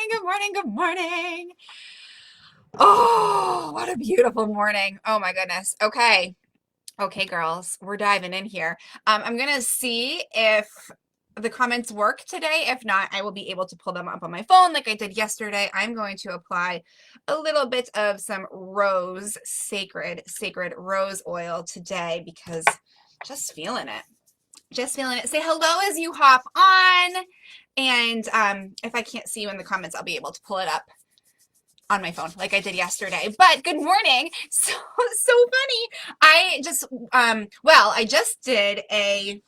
morning, good morning, good morning. Oh, what a beautiful morning. Oh my goodness. Okay. Okay, girls, we're diving in here. I'm gonna see if the comments work today. If not, I will be able to pull them up on my phone like I did yesterday. I'm going to apply a little bit of some rose, sacred rose oil today because just feeling it. Just feeling it. Say hello as you hop on. And if I can't see you in the comments, I'll be able to pull it up on my phone like I did yesterday. But good morning. So funny. I just did a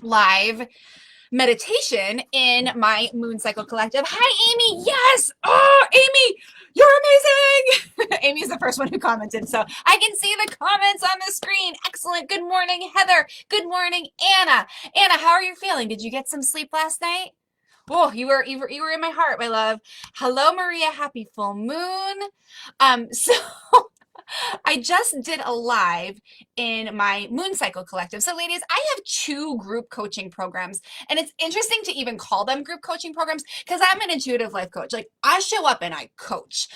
live meditation in my Moon Cycle Collective. Hi, Amy. Yes. Oh, Amy, you're amazing. Amy's the first one who commented, so I can see the comments on the screen. Excellent. Good morning, Heather. Good morning, Anna. Anna, how are you feeling? Did you get some sleep last night? Oh, you were in my heart, my love. Hello, Maria. Happy full moon. So I just did a live in my Moon Cycle Collective. So, ladies, I have two group coaching programs, and it's interesting to even call them group coaching programs because I'm an intuitive life coach. Like, I show up and I coach.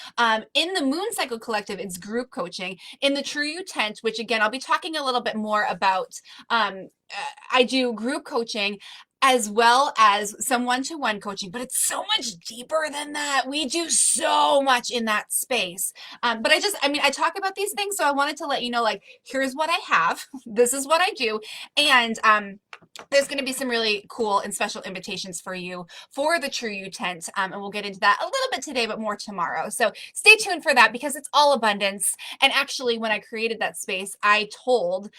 In the Moon Cycle Collective, it's group coaching. In the True You tent, which again, I'll be talking a little bit more about. I do group coaching as well as some one-to-one coaching, but it's so much deeper than that. We do so much in that space. But I talk about these things, so I wanted to let you know, like, here's what I have. This is what I do. And there's going to be some really cool and special invitations for you for the True You tent. And we'll get into that a little bit today, but more tomorrow. So stay tuned for that because it's all abundance. And actually, when I created that space, I told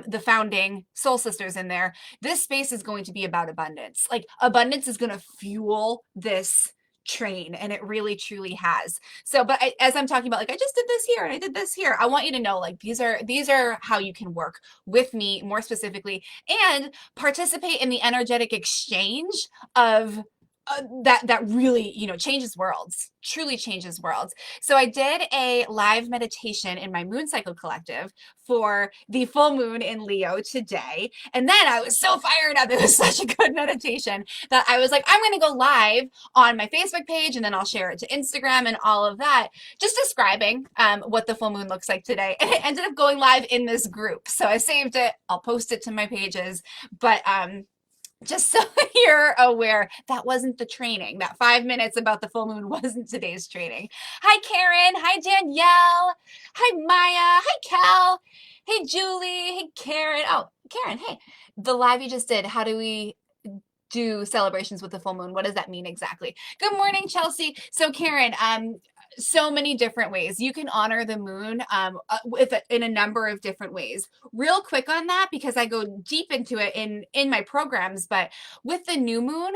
the founding soul sisters in there, this space is going to be about abundance. Like, abundance is going to fuel this train, and it really truly has. So, but as I'm talking about, like, I just did this here and I did this here, I want you to know, like, these are how you can work with me more specifically and participate in the energetic exchange of that really, changes worlds, truly changes worlds. So I did a live meditation in my Moon Cycle Collective for the full moon in Leo today. And then I was so fired up. It was such a good meditation that I was like, I'm going to go live on my Facebook page, and then I'll share it to Instagram and all of that, just describing what the full moon looks like today. And it ended up going live in this group. So I saved it. I'll post it to my pages. But just so you're aware, that wasn't the training. That 5 minutes about the full moon wasn't today's training. Hi, Karen. Hi, Danielle. Hi, Maya. Hi, Cal. Hey, Julie. Hey, Karen. Oh, Karen, hey. The live you just did, how do we do celebrations with the full moon? What does that mean exactly? Good morning, Chelsea. So, Karen, so many different ways you can honor the moon in a number of different ways. Real quick on that, because I go deep into it in my programs, but with the new moon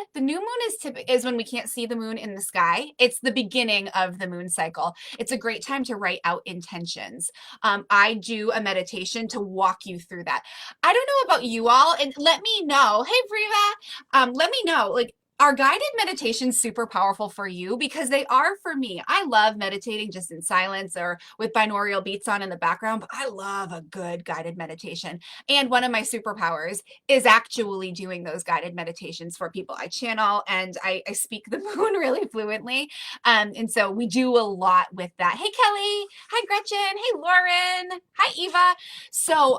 is when we can't see the moon in the sky. It's the beginning of the moon cycle. It's a great time to write out intentions. I do a meditation to walk you through that. I don't know about you all, and let me know. Hey, Briva, let me know, like, are guided meditations super powerful for you? Because they are for me. I love meditating just in silence or with binaural beats on in the background, but I love a good guided meditation. And one of my superpowers is actually doing those guided meditations for people. I channel and I speak the moon really fluently. And so we do a lot with that. Hey, Kelly. Hi, Gretchen. Hey, Lauren. Hi, Eva. So,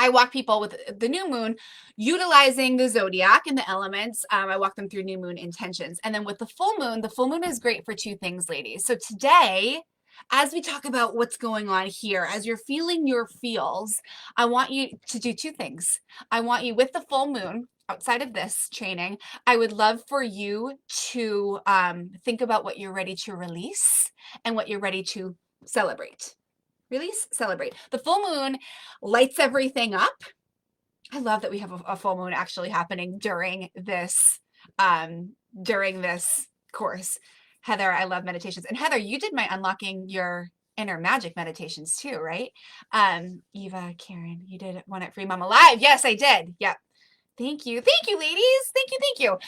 I walk people with the new moon utilizing the zodiac and the elements. I walk them through new moon intentions. And then with the full moon is great for two things, ladies. So today, as we talk about what's going on here, as you're feeling your feels, I want you to do two things. I want you, with the full moon, outside of this training, I would love for you to think about what you're ready to release and what you're ready to celebrate. Release, celebrate. The full moon lights everything up. I love that we have a full moon actually happening during this course. Heather, I love meditations. And Heather, you did my unlocking your inner magic meditations too, right? Eva, Karen, you did one at Free Mama Live. Yes, I did. Yep. Thank you. Thank you, ladies. Thank you.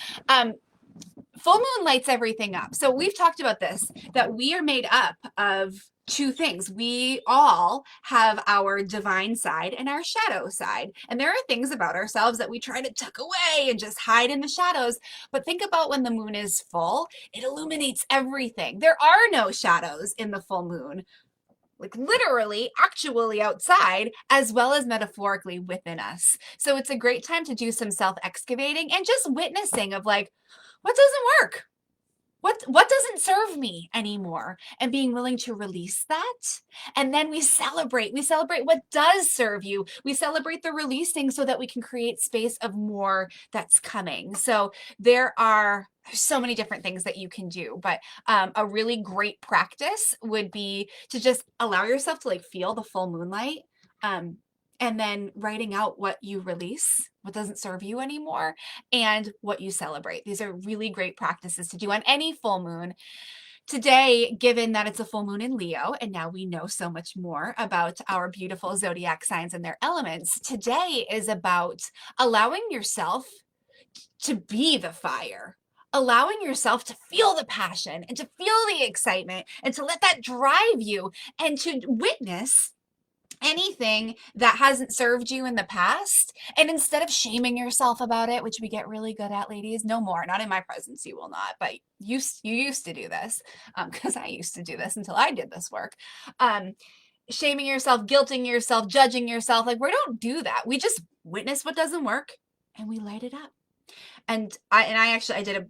full moon lights everything up. So we've talked about this, that we are made up of two things. We all have our divine side and our shadow side. And there are things about ourselves that we try to tuck away and just hide in the shadows. But think about when the moon is full, it illuminates everything. There are no shadows in the full moon, like literally, actually outside, as well as metaphorically within us. So it's a great time to do some self-excavating and just witnessing of like, what doesn't work? What doesn't serve me anymore, and being willing to release that. And then we celebrate what does serve you. We celebrate the releasing so that we can create space of more that's coming. So there's so many different things that you can do, but a really great practice would be to just allow yourself to like feel the full moonlight, and then writing out what you release, what doesn't serve you anymore, and what you celebrate. These are really great practices to do on any full moon. Today, given that it's a full moon in Leo, and now we know so much more about our beautiful zodiac signs and their elements, today is about allowing yourself to be the fire, allowing yourself to feel the passion and to feel the excitement and to let that drive you and to witness anything that hasn't served you in the past. And instead of shaming yourself about it, which we get really good at, ladies, no more, not in my presence, you will not, but you used to do this, because I used to do this until I did this work. Shaming yourself, guilting yourself, judging yourself, like we don't do that. We just witness what doesn't work and we light it up. And I did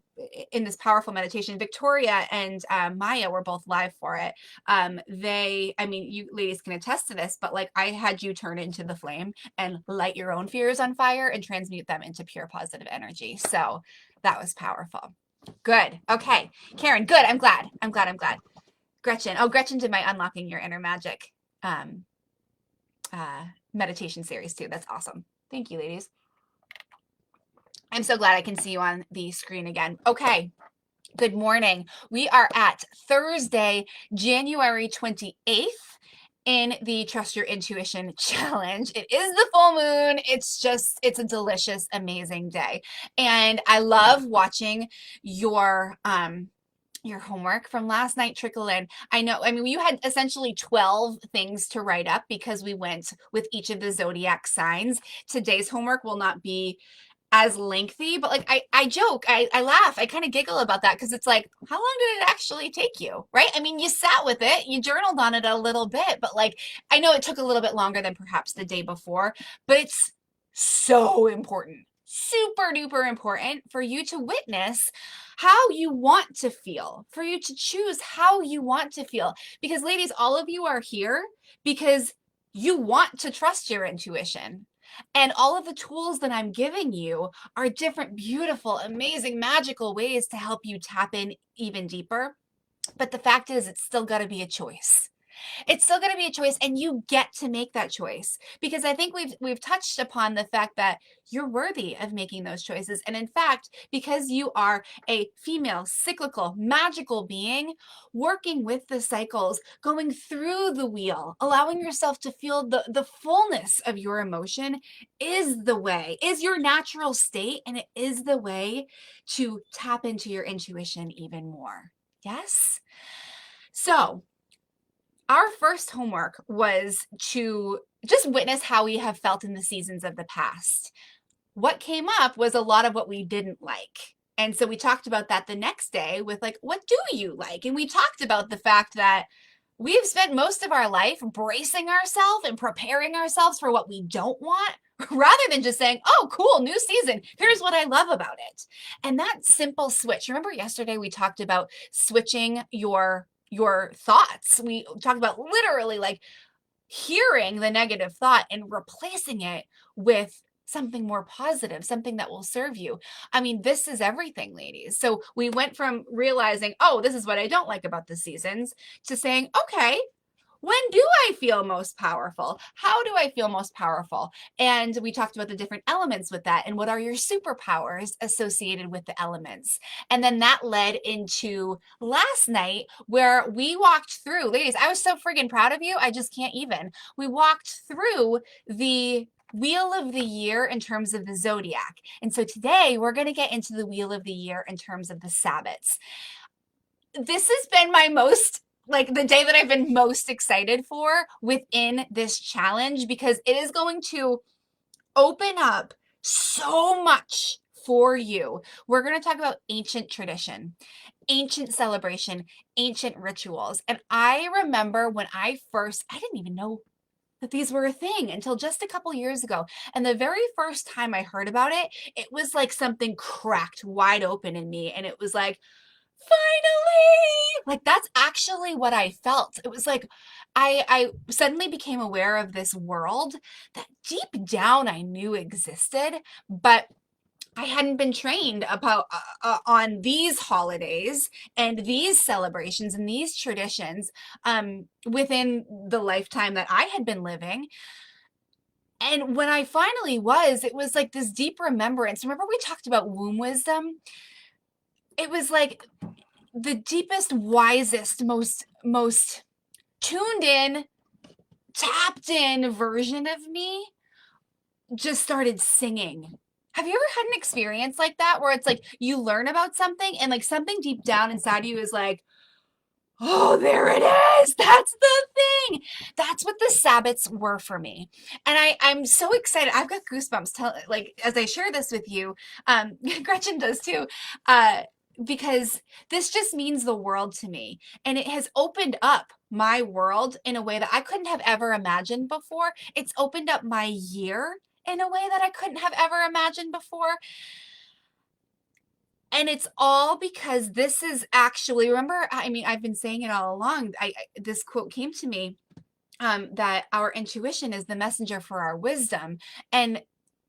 in this powerful meditation, Victoria and Maya were both live for it. You ladies can attest to this, but like I had you turn into the flame and light your own fears on fire and transmute them into pure positive energy. So that was powerful. Good. Okay. Karen, good. I'm glad. Gretchen. Oh, Gretchen did my Unlocking Your Inner Magic meditation series too. That's awesome. Thank you, ladies. I'm so glad I can see you on the screen again. Okay, good morning. We are at Thursday, January 28th in the Trust Your Intuition Challenge. It is the full moon. It's a delicious, amazing day. And I love watching your homework from last night trickle in. You had essentially 12 things to write up because we went with each of the zodiac signs. Today's homework will not be as lengthy, but like I joke, I laugh, I kind of giggle about that because it's like, how long did it actually take you, right? I mean, you sat with it, you journaled on it a little bit, but like I know it took a little bit longer than perhaps the day before, but it's so important, super duper important for you to witness how you want to feel, for you to choose how you want to feel. Because ladies, all of you are here because you want to trust your intuition. And all of the tools that I'm giving you are different, beautiful, amazing, magical ways to help you tap in even deeper. But the fact is, it's still got to be a choice. It's still going to be a choice, and you get to make that choice, because I think we've touched upon the fact that you're worthy of making those choices. And in fact, because you are a female, cyclical, magical being, working with the cycles, going through the wheel, allowing yourself to feel the fullness of your emotion is the way, is your natural state, and it is the way to tap into your intuition even more. Yes? So our first homework was to just witness how we have felt in the seasons of the past. What came up was a lot of what we didn't like. And so we talked about that the next day with like, what do you like? And we talked about the fact that we've spent most of our life bracing ourselves and preparing ourselves for what we don't want, rather than just saying, oh, cool, new season. Here's what I love about it. And that simple switch. Remember yesterday we talked about switching your thoughts. We talked about literally like hearing the negative thought and replacing it with something more positive, something that will serve you. I mean, this is everything, ladies. So we went from realizing, oh, this is what I don't like about the seasons, to saying, okay, when do I feel most powerful? How do I feel most powerful? And we talked about the different elements with that and what are your superpowers associated with the elements. And then that led into last night where we walked through, ladies, I was so friggin' proud of you. I just can't even. We walked through the wheel of the year in terms of the zodiac. And so today we're going to get into the wheel of the year in terms of the Sabbats. This has been my most, like, the day that I've been most excited for within this challenge, because it is going to open up so much for you. We're going to talk about ancient tradition, ancient celebration, ancient rituals. And I remember when I didn't even know that these were a thing until just a couple years ago. And the very first time I heard about it, it was like something cracked wide open in me. And it was like, finally, like, that's actually what I felt. It was like I suddenly became aware of this world that deep down I knew existed, but I hadn't been trained about on these holidays and these celebrations and these traditions within the lifetime that I had been living. And when I finally was, it was like this deep remembrance. Remember, we talked about womb wisdom? It was like the deepest, wisest, most tuned in, tapped in version of me just started singing. Have you ever had an experience like that where it's like you learn about something and like something deep down inside you is like, oh, there it is. That's the thing. That's what the Sabbats were for me. And I'm so excited. I've got goosebumps like as I share this with you. Gretchen does too. Because this just means the world to me. And it has opened up my world in a way that I couldn't have ever imagined before. It's opened up my year in a way that I couldn't have ever imagined before. And it's all because this is actually, remember, I mean, I've been saying it all along. This quote came to me that our intuition is the messenger for our wisdom. And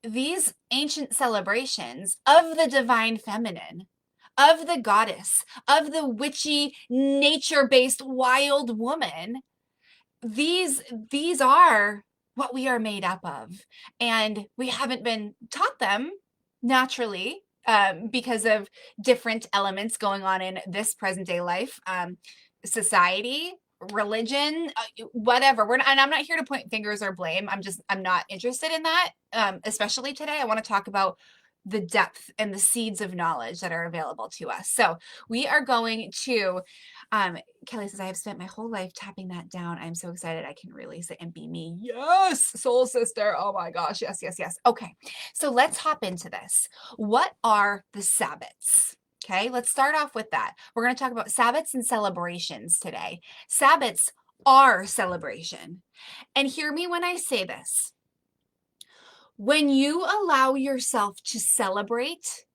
these ancient celebrations of the divine feminine, of the goddess, of the witchy, nature-based wild woman, these are what we are made up of. And we haven't been taught them naturally because of different elements going on in this present day life, society, religion, whatever. And I'm not here to point fingers or blame. I'm not interested in that. Especially today, I want to talk about the depth and the seeds of knowledge that are available to us. So we are going to, Kelly says, I have spent my whole life tapping that down. I'm so excited I can release it and be me. Yes, soul sister. Oh my gosh. Yes, yes, yes. Okay. So let's hop into this. What are the Sabbats? Okay, let's start off with that. We're going to talk about Sabbats and celebrations today. Sabbats are celebration. And hear me when I say this. When you allow yourself to celebrate,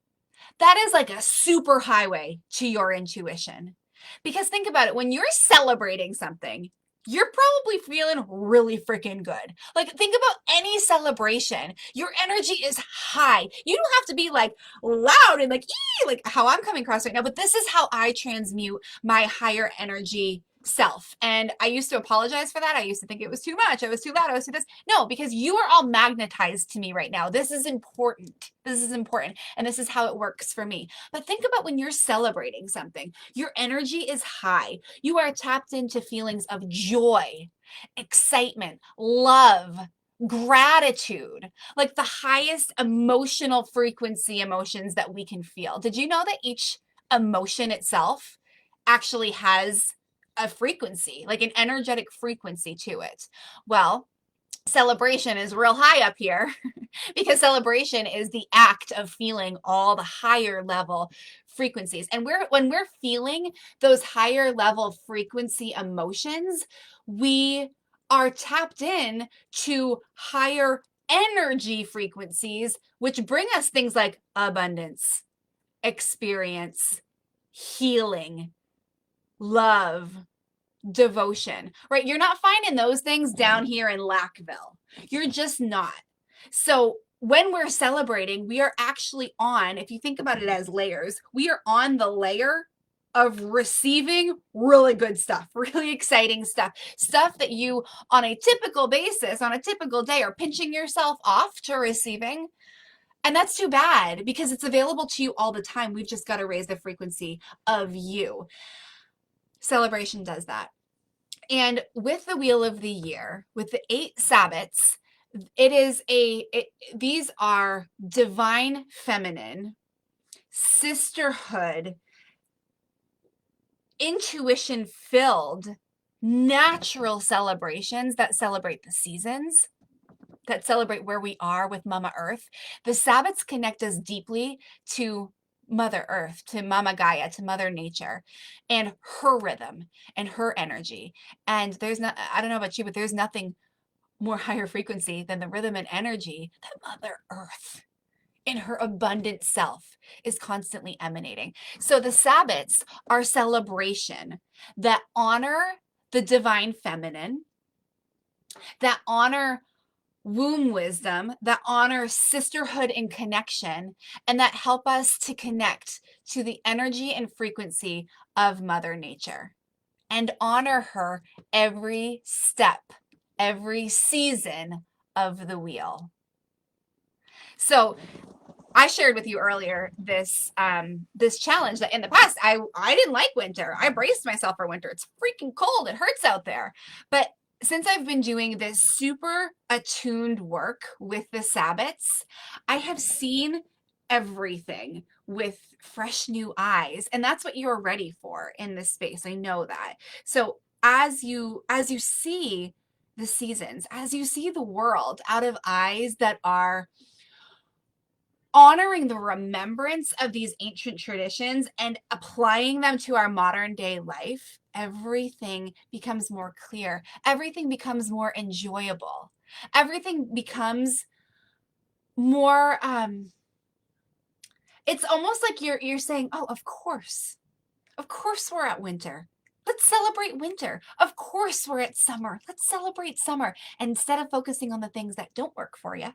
that is like a super highway to your intuition. Because think about it, when you're celebrating something, you're probably feeling really freaking good. Like, think about any celebration. Your energy is high. You don't have to be like loud and like, ee, like how I'm coming across right now, but this is how I transmute my higher energy self. And I used to apologize for that. I used to think it was too much. I was too loud. I was too this. No, because you are all magnetized to me right now. This is important. This is important. And this is how it works for me. But think about when you're celebrating something, your energy is high. You are tapped into feelings of joy, excitement, love, gratitude, like the highest emotional frequency emotions that we can feel. Did you know that each emotion itself actually has a frequency, like an energetic frequency to it? Well, celebration is real high up here because celebration is the act of feeling all the higher level frequencies. And when we're feeling those higher level frequency emotions, we are tapped in to higher energy frequencies, which bring us things like abundance, experience, healing, love, devotion, right? You're not finding those things down here in Lackville. You're just not. So when we're celebrating, we are actually on, if you think about it as layers, we are on the layer of receiving really good stuff, really exciting stuff that you on a typical basis, on a typical day, are pinching yourself off to receiving. And that's too bad because it's available to you all the time. We've just got to raise the frequency of you. Celebration does that. And with the wheel of the year, with the 8 Sabbats, These are divine feminine, sisterhood, intuition filled, natural celebrations that celebrate the seasons, that celebrate where we are with Mama Earth. The Sabbats connect us deeply to Mother Earth, to Mama Gaia, to Mother Nature, and her rhythm and her energy. And there's not, I don't know about you, but there's nothing more higher frequency than the rhythm and energy that Mother Earth in her abundant self is constantly emanating. So the Sabbats are celebration that honor the divine feminine, that honor womb wisdom, that honor sisterhood and connection, and that help us to connect to the energy and frequency of Mother Nature and honor her every step, every season of the wheel. So I shared with you earlier this this challenge that in the past I didn't like winter. I braced myself for winter. It's freaking cold. It hurts out there. But since I've been doing this super attuned work with the Sabbats, I have seen everything with fresh new eyes. And that's what you're ready for in this space. I know that. So as you see the seasons, as you see the world out of eyes that are honoring the remembrance of these ancient traditions and applying them to our modern day life, everything becomes more clear. Everything becomes more enjoyable. Everything becomes more, it's almost like you're saying, oh, of course we're at winter. Let's celebrate winter. Of course we're at summer. Let's celebrate summer. And instead of focusing on the things that don't work for you,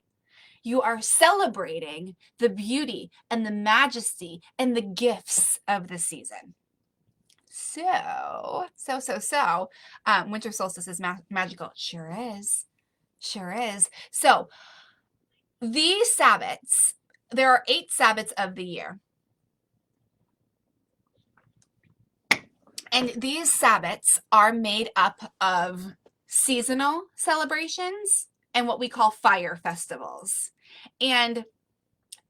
you are celebrating the beauty and the majesty and the gifts of the season. So, winter solstice is magical. Sure is. Sure is. So, these Sabbats, there are 8 Sabbats of the year. And these Sabbats are made up of seasonal celebrations and what we call fire festivals. And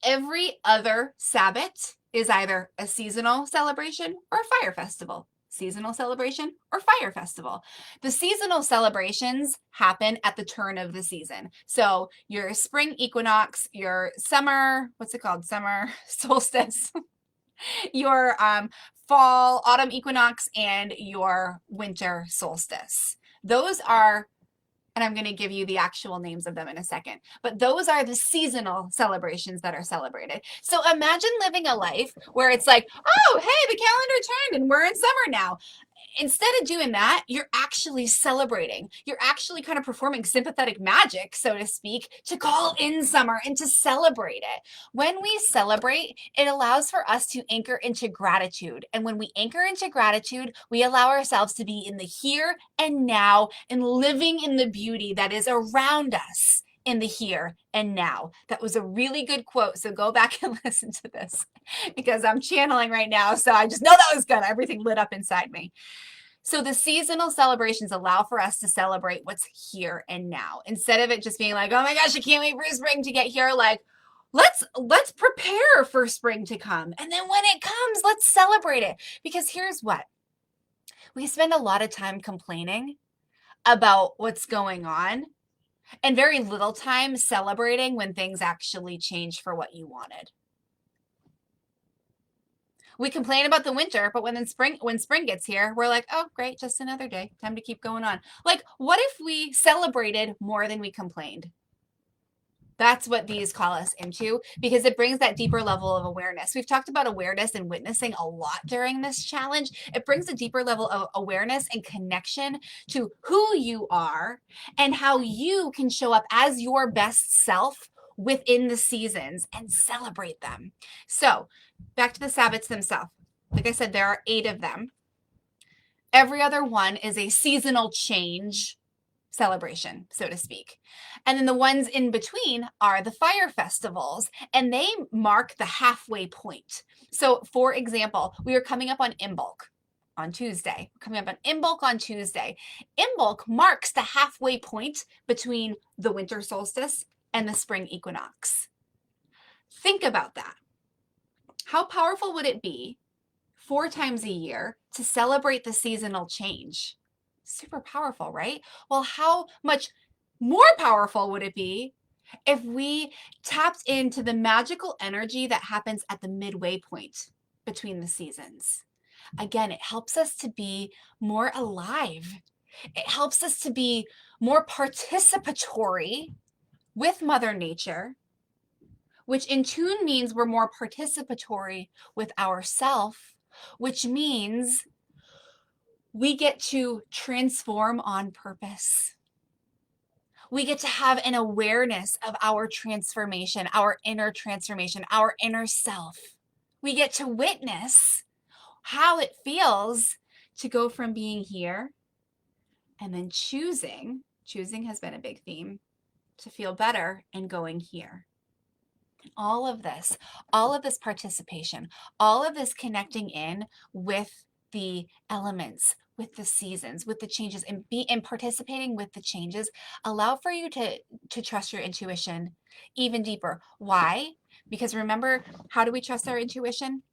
every other Sabbat is either a seasonal celebration or a fire festival. Seasonal celebration or fire festival. The seasonal celebrations happen at the turn of the season. So your spring equinox, your summer, what's it called? Summer solstice, your fall, autumn equinox, and your winter solstice. Those are, and I'm going to give you the actual names of them in a second, but those are the seasonal celebrations that are celebrated. So imagine living a life where it's like, oh, hey, the calendar turned and we're in summer now. Instead of doing that, you're actually celebrating. You're actually kind of performing sympathetic magic, so to speak, to call in summer and to celebrate it. When we celebrate, it allows for us to anchor into gratitude. And when we anchor into gratitude, we allow ourselves to be in the here and now and living in the beauty that is around us in the here and now. That was a really good quote. So go back and listen to this because I'm channeling right now. So I just know that was good. Everything lit up inside me. So the seasonal celebrations allow for us to celebrate what's here and now. Instead of it just being like, oh my gosh, I can't wait for spring to get here. Like, let's prepare for spring to come. And then when it comes, let's celebrate it. Because here's what. We spend a lot of time complaining about what's going on and very little time celebrating when things actually change for what you wanted. We complain about the winter, but when spring gets here, we're like, oh, great, just another day. Time to keep going on. Like, what if we celebrated more than we complained? That's what these call us into because it brings that deeper level of awareness. We've talked about awareness and witnessing a lot during this challenge. It brings a deeper level of awareness and connection to who you are and how you can show up as your best self within the seasons and celebrate them. So back to the Sabbats themselves. Like I said, there are 8 of them. Every other one is a seasonal change celebration, so to speak. And then the ones in between are the fire festivals, and they mark the halfway point. So for example, we are coming up on Imbolc on Tuesday. We're coming up on Imbolc on Tuesday. Imbolc marks the halfway point between the winter solstice and the spring equinox. Think about that. How powerful would it be 4 times a year to celebrate the seasonal change? Super powerful, right? Well, how much more powerful would it be if we tapped into the magical energy that happens at the midway point between the seasons? Again, it helps us to be more alive. It helps us to be more participatory with Mother Nature, which in tune means we're more participatory with ourself, which means we get to transform on purpose. We get to have an awareness of our transformation, our inner transformation, our inner self. We get to witness how it feels to go from being here and then choosing has been a big theme, to feel better and going here. All of this participation, all of this connecting in with the elements, with the seasons, with the changes, and participating with the changes allow for you to trust your intuition even deeper. Why? Because remember, how do we trust our intuition?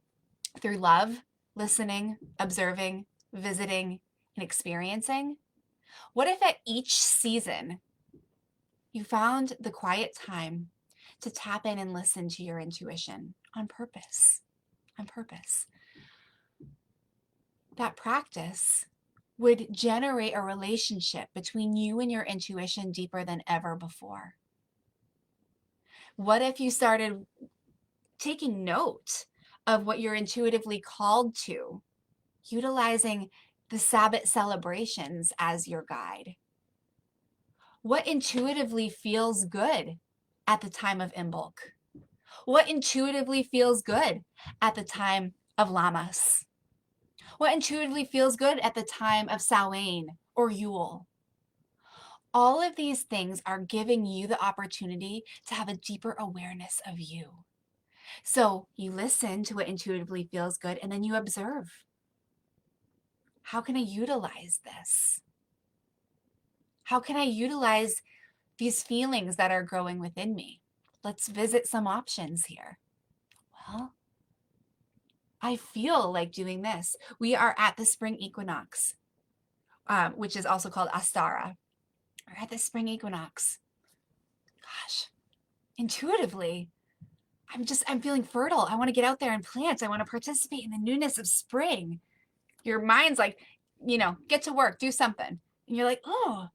Through love, listening, observing, visiting, and experiencing. What if at each season you found the quiet time to tap in and listen to your intuition on purpose? On purpose. That practice would generate a relationship between you and your intuition deeper than ever before. What if you started taking note of what you're intuitively called to, utilizing the Sabbat celebrations as your guide? What intuitively feels good at the time of Imbolc? What intuitively feels good at the time of Lammas? What intuitively feels good at the time of Samhain or Yule? All of these things are giving you the opportunity to have a deeper awareness of you. So you listen to what intuitively feels good, and then you observe. How can I utilize this? How can I utilize these feelings that are growing within me? Let's visit some options here. Well, I feel like doing this. We are at the spring equinox, which is also called Astara. We're at the spring equinox. Gosh, intuitively, I'm feeling fertile. I want to get out there and plant. I want to participate in the newness of spring. Your mind's like, get to work, do something. And you're like, oh,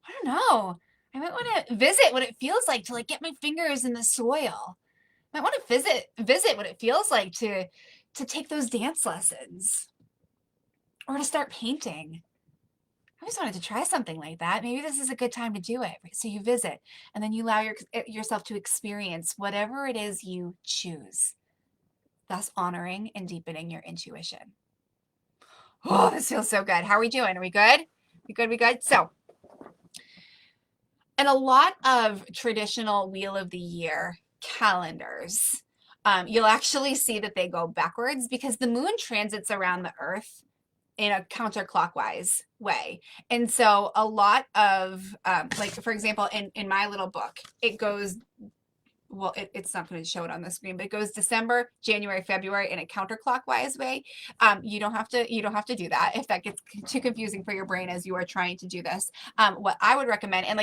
I don't know. I might want to visit what it feels like to get my fingers in the soil. I might want to visit what it feels like to take those dance lessons or to start painting. I just wanted to try something like that. Maybe this is a good time to do it. So you visit, and then you allow yourself to experience whatever it is you choose, thus honoring and deepening your intuition. Oh, this feels so good. How are we doing? Are we good? We good? So, in a lot of traditional Wheel of the Year calendars, you'll actually see that they go backwards because the moon transits around the earth in a counterclockwise way. And so a lot of, for example, in my little book, it goes, well, it's not going to show it on the screen, but it goes December, January, February in a counterclockwise way. You don't have to do that if that gets too confusing for your brain as you are trying to do this. What I would recommend, and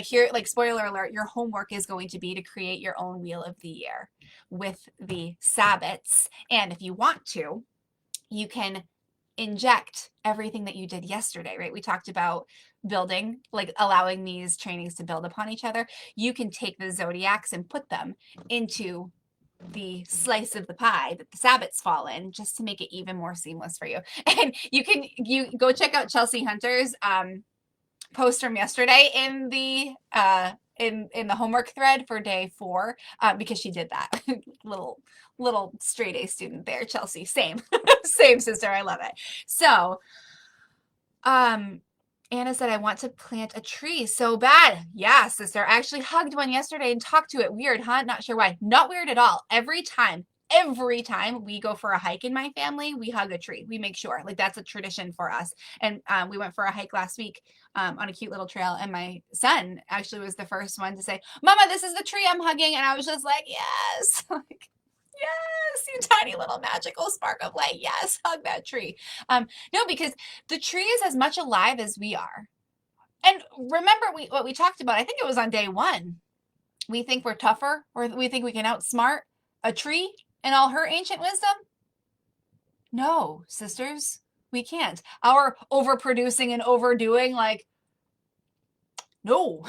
spoiler alert, your homework is going to be to create your own Wheel of the Year with the Sabbats. And if you want to, you can inject everything that you did yesterday, right? We talked about building, allowing these trainings to build upon each other. You can take the zodiacs and put them into the slice of the pie that the Sabbats fall in, just to make it even more seamless for you. And you go check out Chelsea Hunter's post from yesterday in the homework thread for day 4, because she did that. little straight A student there, Chelsea. Same sister. I love it. So, Anna said, I want to plant a tree so bad. Yeah, sister. I actually hugged one yesterday and talked to it. Weird, huh? Not sure why. Not weird at all. Every time every time we go for a hike in my family, we hug a tree. We make sure, like, that's a tradition for us. And we went for a hike last week on a cute little trail, and my son actually was the first one to say, "Mama, this is the tree I'm hugging," and I was just like, "Yes." Like, yes, you tiny little magical spark of light. Yes, hug that tree. No, because the tree is as much alive as we are. And remember what we talked about, I think it was on day one. We think we're tougher, or we think we can outsmart a tree in all her ancient wisdom. No, sisters, we can't. Our overproducing and overdoing, like, no.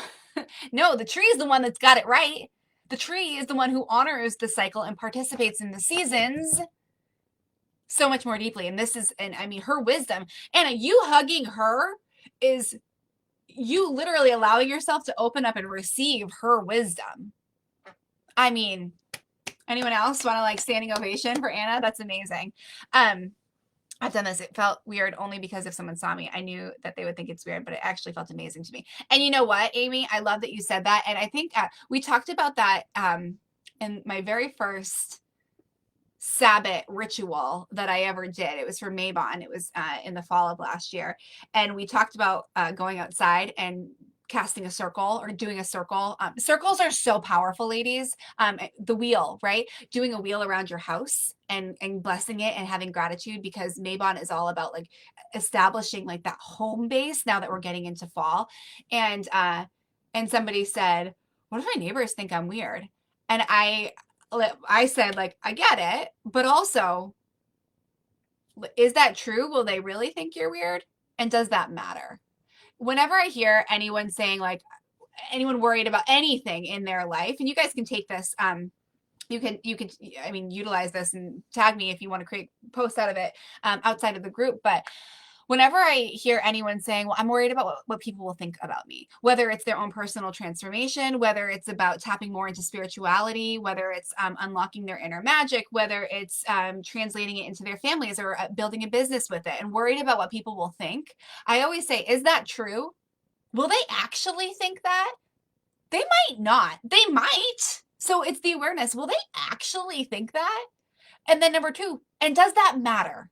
No, the tree is the one that's got it right. The tree is the one who honors the cycle and participates in the seasons so much more deeply. And this is, and I mean, her wisdom. Anna, you hugging her is you literally allowing yourself to open up and receive her wisdom. I mean, anyone else want to like standing ovation for Anna? That's amazing. I've done this. It felt weird only because if someone saw me, I knew that they would think it's weird, but it actually felt amazing to me. And you know what, Amy? I love that you said that. And I think we talked about that in my very first Sabbat ritual that I ever did. It was for Mabon. It was in the fall of last year. And we talked about going outside and casting a circle or doing a circle. Circles are so powerful, ladies. The wheel, right? Doing a wheel around your house and blessing it and having gratitude, because Mabon is all about like establishing like that home base now that we're getting into fall. And somebody said, "What if my neighbors think I'm weird?" And I said, like, I get it, but also, is that true? Will they really think you're weird? And does that matter? Whenever I hear anyone saying, like, anyone worried about anything in their life, and you guys can take this, you can, I mean, utilize this and tag me if you want to create posts out of it outside of the group. But whenever I hear anyone saying, "Well, I'm worried about what people will think about me," whether it's their own personal transformation, whether it's about tapping more into spirituality, whether it's unlocking their inner magic, whether it's translating it into their families or building a business with it, and worried about what people will think, I always say, is that true? Will they actually think that? They might not. They might. So it's the awareness. Will they actually think that? And then number two, and does that matter?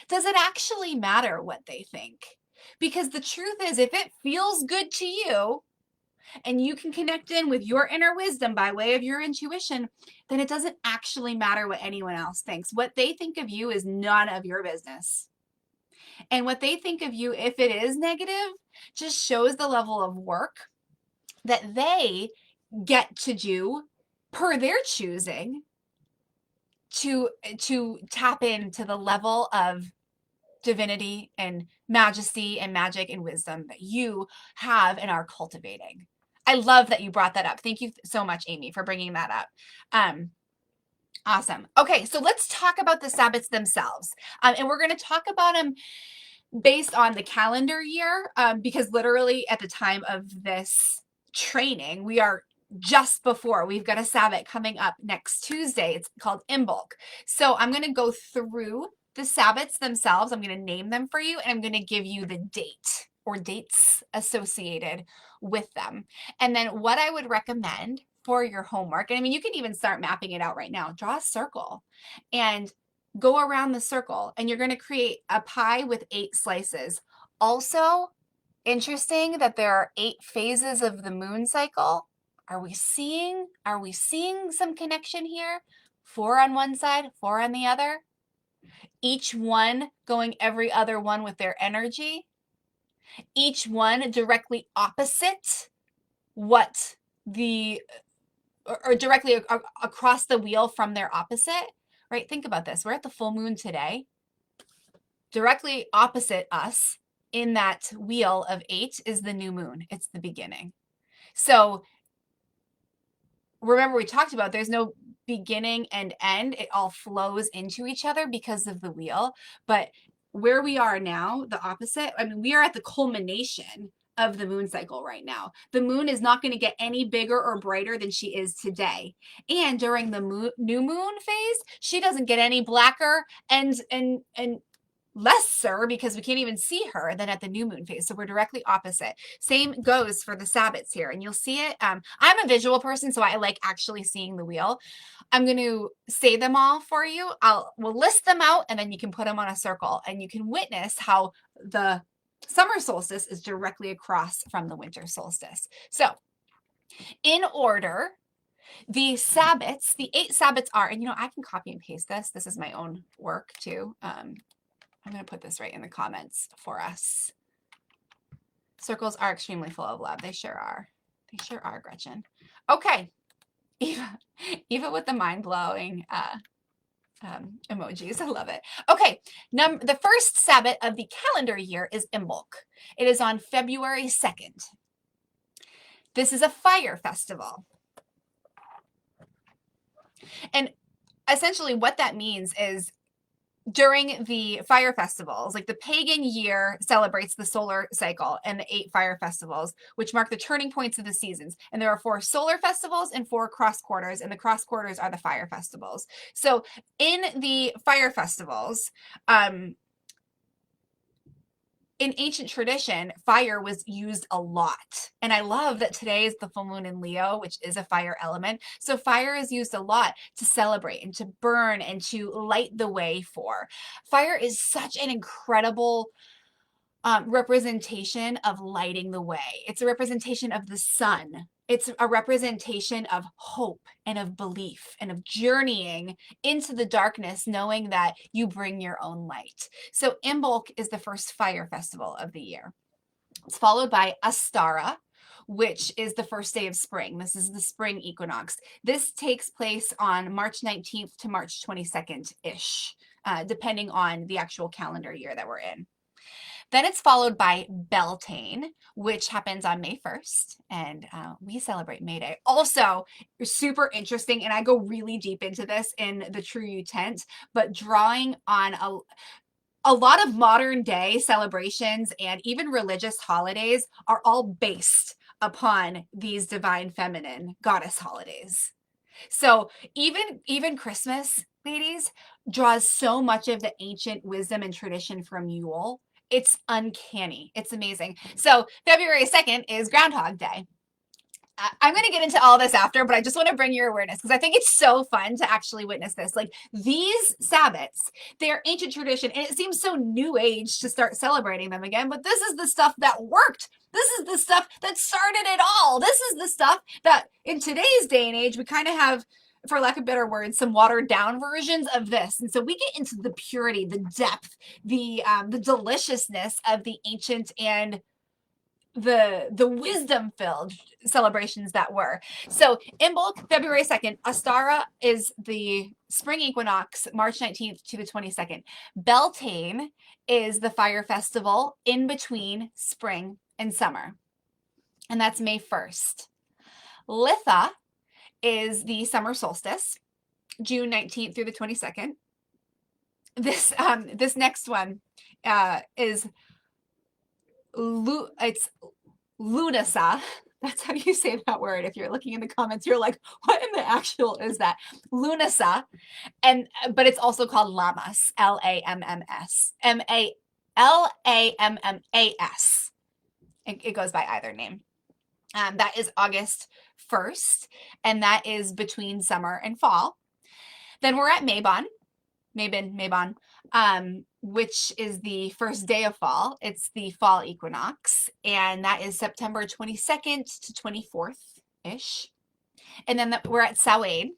Does it actually matter what they think? Because the truth is, if it feels good to you and you can connect in with your inner wisdom by way of your intuition, then it doesn't actually matter what anyone else thinks. What they think of you is none of your business. And what they think of you, if it is negative, just shows the level of work that they get to do per their choosing to tap into the level of divinity and majesty and magic and wisdom that you have and are cultivating. I love that you brought that up. Thank you so much, Amy, for bringing that up. Awesome. Okay, so let's talk about the Sabbats themselves. And we're going to talk about them based on the calendar year, because literally at the time of this training, we are just before. We've got a Sabbat coming up next Tuesday. It's called Imbolc. So I'm going to go through the Sabbats themselves. I'm going to name them for you, and I'm going to give you the date or dates associated with them. And then what I would recommend for your homework, and I mean, you can even start mapping it out right now. Draw a circle and go around the circle, and you're going to create a pie with 8 slices. Also, interesting that there are 8 phases of the moon cycle. Are we seeing some connection here? 4 on one side, 4 on the other. Each one going every other one with their energy. Each one directly opposite what the, or directly across the wheel from their opposite, right? Think about this. We're at the full moon today. Directly opposite us in that wheel of 8 is the new moon. It's the beginning. So remember, we talked about there's no beginning and end. It all flows into each other because of the wheel. But where we are now, the opposite, I mean, we are at the culmination of the moon cycle right now. The moon is not going to get any bigger or brighter than she is today. And during the new moon phase, she doesn't get any blacker and lesser because we can't even see her than at the new moon phase. So we're directly opposite. Same goes for the Sabbats here. And you'll see it. I'm a visual person, so I like actually seeing the wheel. I'm going to say them all for you. We'll list them out and then you can put them on a circle and you can witness how the summer solstice is directly across from the winter solstice. So in order, the Sabbats, the 8 Sabbats are, and I can copy and paste this. This is my own work too. I'm going to put this right in the comments for us. Circles are extremely full of love. They sure are. They sure are, Gretchen. Okay. Eva with the mind-blowing emojis. I love it. Okay. The first Sabbat of the calendar year is Imbolc. It is on February 2nd. This is a fire festival. And essentially what that means is during the fire festivals, like the pagan year celebrates the solar cycle and the 8 fire festivals, which mark the turning points of the seasons. And there are 4 solar festivals and 4 cross quarters, and the cross quarters are the fire festivals. So in the fire festivals, in ancient tradition, fire was used a lot. And I love that today is the full moon in Leo, which is a fire element. So fire is used a lot to celebrate and to burn and to light the way for. Fire is such an incredible representation of lighting the way. It's a representation of the sun. It's a representation of hope and of belief and of journeying into the darkness, knowing that you bring your own light. So Imbolc is the first fire festival of the year. It's followed by Astara, which is the first day of spring. This is the spring equinox. This takes place on March 19th to March 22nd-ish, depending on the actual calendar year that we're in. Then it's followed by Beltane, which happens on May 1st, and we celebrate May Day. Also, super interesting, and I go really deep into this in the True You tent, but drawing on a lot of modern day celebrations and even religious holidays are all based upon these divine feminine goddess holidays. So even Christmas, ladies, draws so much of the ancient wisdom and tradition from Yule. It's uncanny. It's amazing. So February 2nd is Groundhog Day. I'm going to get into all this after, but I just want to bring your awareness because I think it's so fun to actually witness this. Like these Sabbats, they're ancient tradition, and it seems so new age to start celebrating them again, but this is the stuff that worked. This is the stuff that started it all. This is the stuff that in today's day and age, we kind of have, for lack of better words, some watered down versions of this. And so we get into the purity, the depth, the deliciousness of the ancient and the wisdom filled celebrations that were. So Imbolc, February 2nd, Astara is the spring equinox, March 19th to the 22nd. Beltane is the fire festival in between spring and summer, and that's May 1st. Litha is the summer solstice, June 19th through the 22nd. This next one is it's Lunasa. That's how you say that word. If you're looking in the comments, you're like, what in the actual is that? Lunasa. But it's also called Lammas, Lamms, Lammas. It goes by either name. That is August 1st, and that is between summer and fall. Then we're at Mabon, which is the first day of fall. It's the fall equinox, and that is September 22nd to 24th-ish. And then we're at Samhain.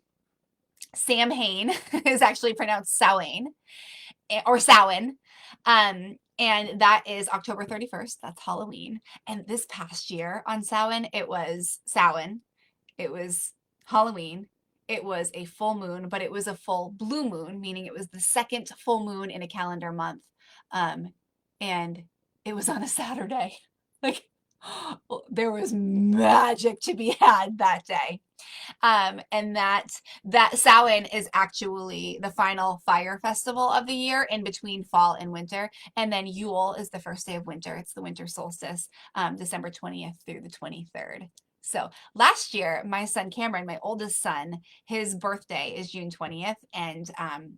Samhain is actually pronounced Samhain, or Samhain. And that is October 31st. That's Halloween. And this past year on Samhain, it was Samhain. It was Halloween. It was a full moon, but it was a full blue moon, meaning it was the second full moon in a calendar month. And it was on a Saturday. Like, there was magic to be had that day. And that Samhain is actually the final fire festival of the year in between fall and winter. And then Yule is the first day of winter. It's the winter solstice, December 20th through the 23rd. So last year, my son Cameron, my oldest son, his birthday is June 20th, and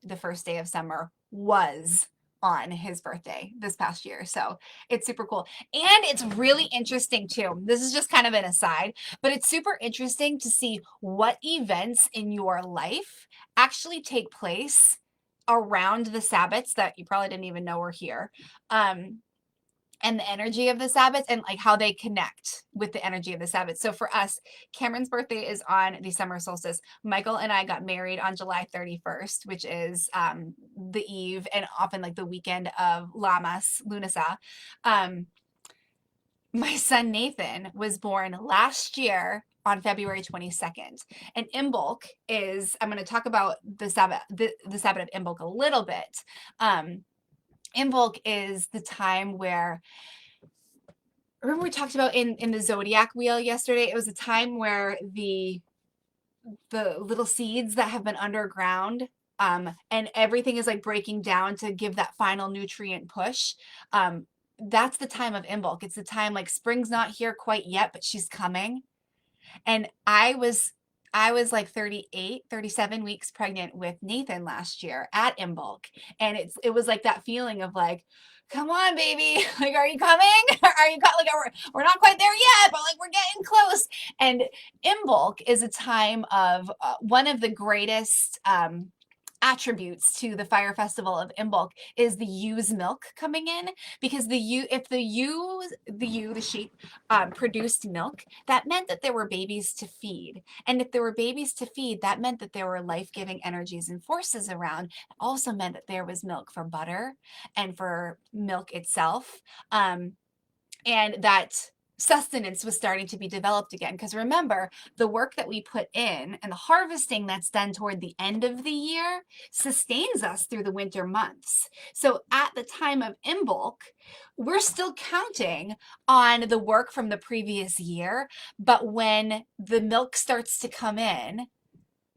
the first day of summer was on his birthday this past year. So it's super cool. And it's really interesting too. This is just kind of an aside, but it's super interesting to see what events in your life actually take place around the Sabbats that you probably didn't even know were here. And the energy of the Sabbats and like how they connect with the energy of the Sabbats. So for us, Cameron's birthday is on the summer solstice. Michael and I got married on July 31st, which is the eve and often like the weekend of Lammas, Lunasa. My son Nathan was born last year on February 22nd. And Imbolc is, I'm going to talk about the Sabbat of Imbolc a little bit. Imbolc is the time where, remember we talked about in the zodiac wheel yesterday, it was a time where the little seeds that have been underground and everything is like breaking down to give that final nutrient push. That's the time of Imbolc. It's the time like spring's not here quite yet, but she's coming. And I was like 38, 37 weeks pregnant with Nathan last year at Imbolc. And it was like that feeling of like, come on, baby. Like, are you coming? Are you like, we're not quite there yet, but like we're getting close. And Imbolc is a time of one of the greatest attributes to the fire festival of Imbolc is the ewe's milk coming in, because if the sheep produced milk, that meant that there were babies to feed, and if there were babies to feed, that meant that there were life-giving energies and forces around. It also meant that there was milk for butter and for milk itself, and that sustenance was starting to be developed again. Because remember, the work that we put in and the harvesting that's done toward the end of the year sustains us through the winter months. So at the time of Imbolc, we're still counting on the work from the previous year, but when the milk starts to come in,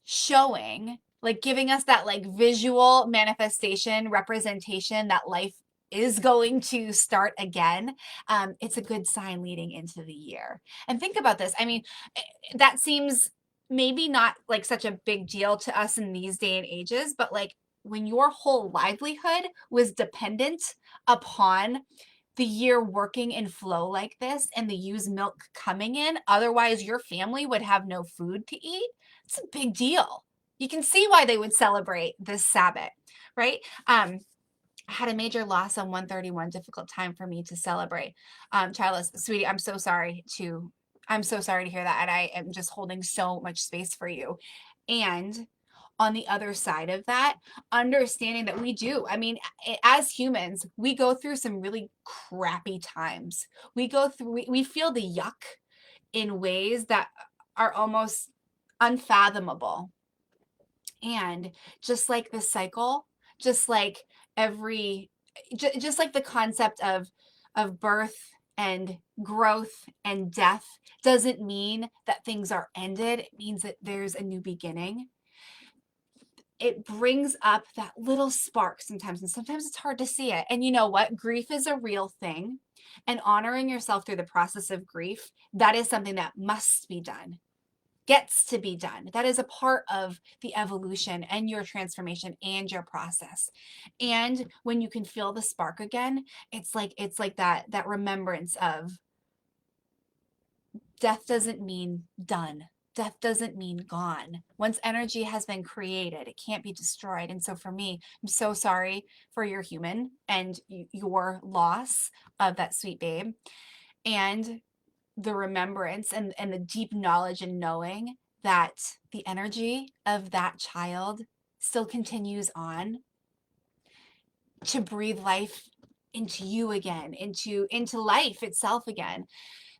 showing, like giving us that like visual manifestation, representation that life is going to start again, it's a good sign leading into the year. And think about this. I mean, that seems maybe not like such a big deal to us in these day and ages, but like when your whole livelihood was dependent upon the year working in flow like this and the ewe's milk coming in, otherwise your family would have no food to eat. It's a big deal. You can see why they would celebrate this Sabbat, right? I had a major loss on 131, difficult time for me to celebrate. Childless, sweetie, I'm so sorry to hear that. And I am just holding so much space for you. And on the other side of that, understanding that I mean, as humans, we go through some really crappy times. We feel the yuck in ways that are almost unfathomable. And just like the cycle, just like just like the concept of birth and growth and death doesn't mean that things are ended. It means that there's a new beginning. It brings up that little spark sometimes, and sometimes it's hard to see it. And you know what? Grief is a real thing, and honoring yourself through the process of grief, that is something that must be done, gets to be done. That is a part of the evolution and your transformation and your process. And when you can feel the spark again, it's like that remembrance of death doesn't mean done. Death doesn't mean gone. Once energy has been created, it can't be destroyed. And so for me, I'm so sorry for your human and your loss of that sweet babe. And the remembrance and the deep knowledge and knowing that the energy of that child still continues on to breathe life into you again, into life itself again.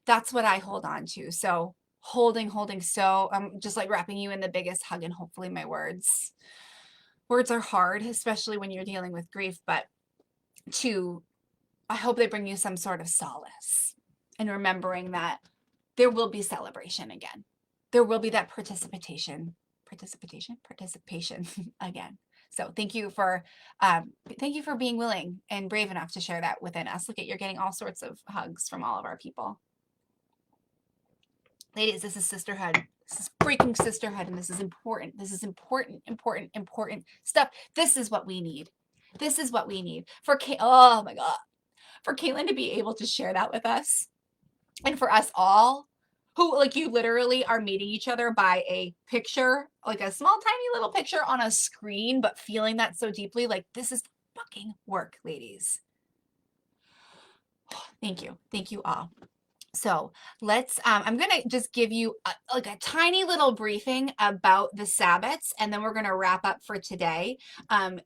That's what I hold on to. So holding. So I'm just like wrapping you in the biggest hug, and hopefully my words are hard, especially when you're dealing with grief, but I hope they bring you some sort of solace in remembering that there will be celebration again. There will be that participation again. So thank you for being willing and brave enough to share that within us. Look at, you're getting all sorts of hugs from all of our people. Ladies, this is sisterhood. This is freaking sisterhood, and this is important. This is important stuff. This is what we need. This is what we need for oh my God, for Caitlin to be able to share that with us, and for us all who, like, you literally are meeting each other by a picture, like a small tiny little picture on a screen, but feeling that so deeply. Like, this is fucking work, ladies. Thank you all. So let's, I'm going to just give you like a tiny little briefing about the Sabbats, and then we're going to wrap up for today.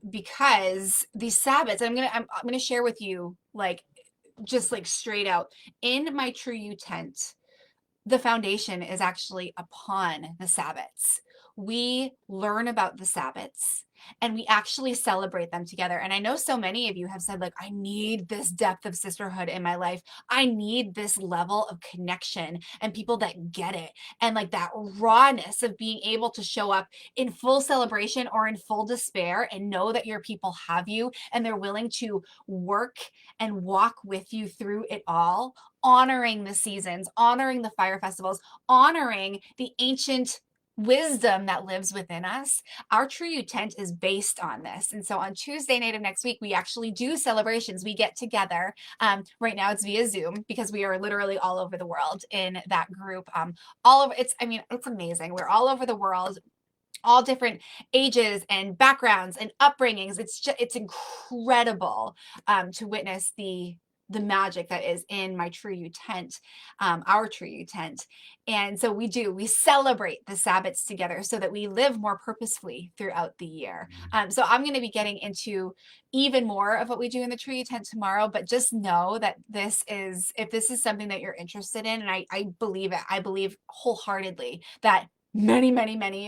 Because these Sabbats, I'm going to share with you, like, just like straight out in my True You tent, the foundation is actually upon the Sabbats. We learn about the Sabbats and we actually celebrate them together. And I know so many of you have said, like, I need this depth of sisterhood in my life. I need this level of connection and people that get it. And like that rawness of being able to show up in full celebration or in full despair and know that your people have you and they're willing to work and walk with you through it all, honoring the seasons, honoring the fire festivals, honoring the ancient wisdom that lives within us. Our True You tent is based on this. And so on Tuesday night of next week, we actually do celebrations. We get together. Right now it's via Zoom because we are literally all over the world in that group. All over, it's, I mean, it's amazing. We're all over the world, all different ages and backgrounds and upbringings. It's just, it's incredible to witness the magic that is in my True You tent, our True You tent. And so we celebrate the Sabbats together so that we live more purposefully throughout the year. So I'm going to be getting into even more of what we do in the True You tent tomorrow, but just know that this is, if this is something that you're interested in, and I believe it, I believe wholeheartedly that many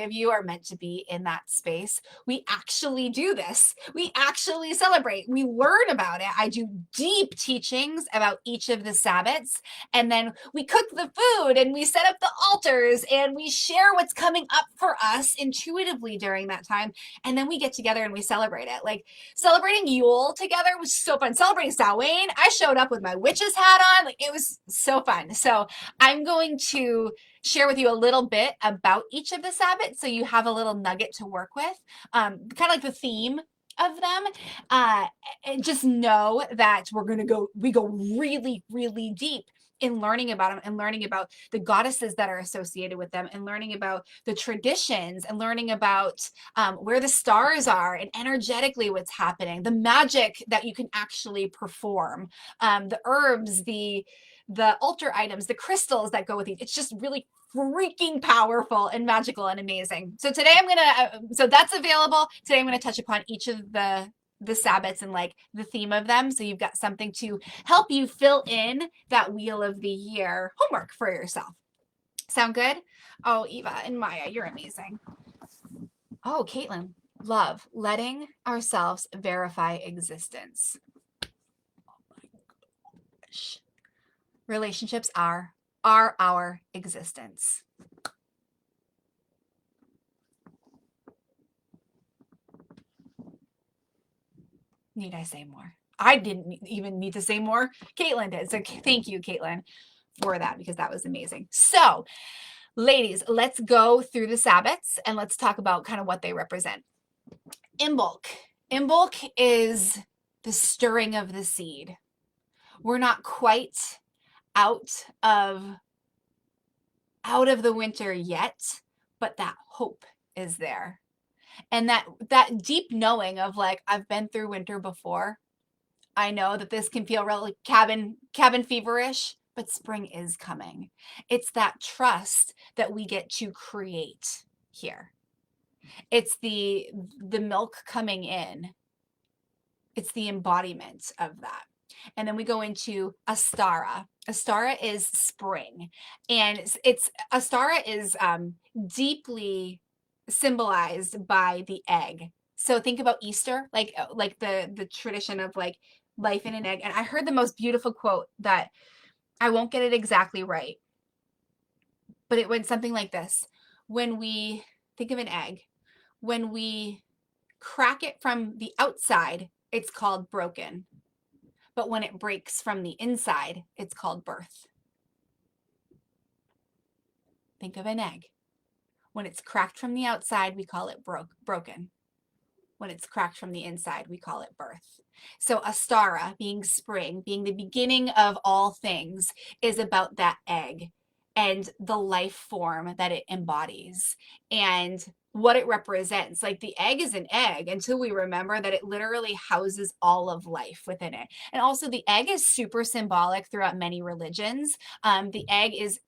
of you are meant to be in that space. We actually do this. We actually celebrate. We learn about it. I do deep teachings about each of the Sabbats, and then we cook the food and we set up the altars and we share what's coming up for us intuitively during that time. And then we get together and we celebrate it. Like celebrating Yule together was so fun. Celebrating Samhain, I showed up with my witch's hat on. Like it was so fun. So I'm going to share with you a little bit about each of the Sabbats so you have a little nugget to work with, kind of like the theme of them, and just know that we go really deep in learning about them and learning about the goddesses that are associated with them and learning about the traditions and learning about where the stars are and energetically what's happening, the magic that you can actually perform, the herbs, the altar items, the crystals that go with it. It's just really freaking powerful and magical and amazing. So today so that's available. Today I'm going to touch upon each of the Sabbats and like the theme of them. So you've got something to help you fill in that wheel of the year homework for yourself. Sound good? Oh, Eva and Maya, you're amazing. Oh, Caitlin, love, letting ourselves verify existence. Oh my gosh. Relationships are our existence. Need I say more? I didn't even need to say more. Caitlin did. So thank you, Caitlin, for that, because that was amazing. So ladies, let's go through the Sabbats and let's talk about kind of what they represent. Imbolc. Imbolc is the stirring of the seed. We're not quite out of the winter yet, but that hope is there. And that deep knowing of like, I've been through winter before. I know that this can feel really cabin feverish, but spring is coming. It's that trust that we get to create here. It's the milk coming in. It's the embodiment of that. And then we go into Astara. Astara is spring, and Astara is deeply symbolized by the egg. So think about Easter, like the tradition of like life in an egg. And I heard the most beautiful quote that I won't get it exactly right, but it went something like this: when we think of an egg, when we crack it from the outside, it's called broken. But when it breaks from the inside, it's called birth. Think of an egg. When it's cracked from the outside, we call it broken. when it's cracked from the inside, we call it birth. So Astara, being spring, being the beginning of all things, is about that egg and the life form that it embodies and what it represents. Like the egg is an egg until we remember that it literally houses all of life within it. And also the egg is super symbolic throughout many religions. The egg is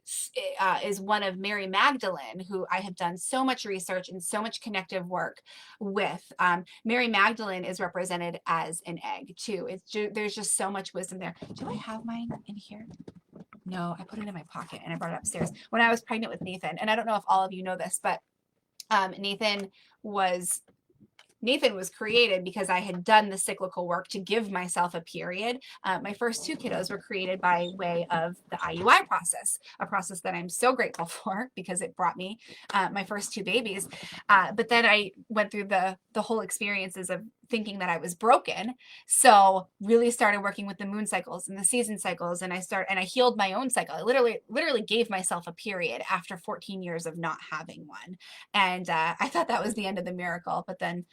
one of Mary Magdalene, who I have done so much research and so much connective work with. Mary Magdalene is represented as an egg too. There's just so much wisdom there. Do I have mine in here? No, I put it in my pocket and I brought it upstairs when I was pregnant with Nathan. And I don't know if all of you know this, but Nathan was created because I had done the cyclical work to give myself a period. My first two kiddos were created by way of the IUI process, a process that I'm so grateful for because it brought me my first two babies. But then I went through the whole experiences of thinking that I was broken. So really started working with the moon cycles and the season cycles. And I healed my own cycle. I literally gave myself a period after 14 years of not having one. And I thought that was the end of the miracle. But then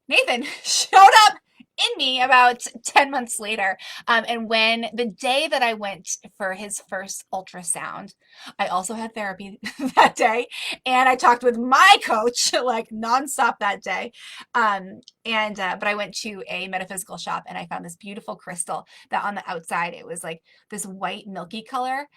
Nathan showed up in me about 10 months later. And when the day that I went for his first ultrasound, I also had therapy that day. And I talked with my coach like nonstop that day. But I went to a metaphysical shop and I found this beautiful crystal that on the outside, it was like this white milky color.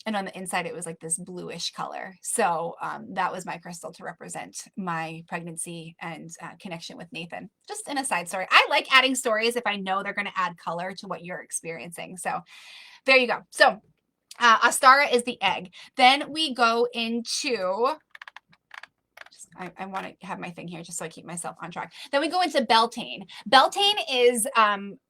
And on the inside, it was like this bluish color. So that was my crystal to represent my pregnancy and connection with Nathan. Just in a side story. I like adding stories if I know they're going to add color to what you're experiencing. So there you go. So Astara is the egg. Then we go into... I want to have my thing here just so I keep myself on track. Then we go into Beltane. Beltane is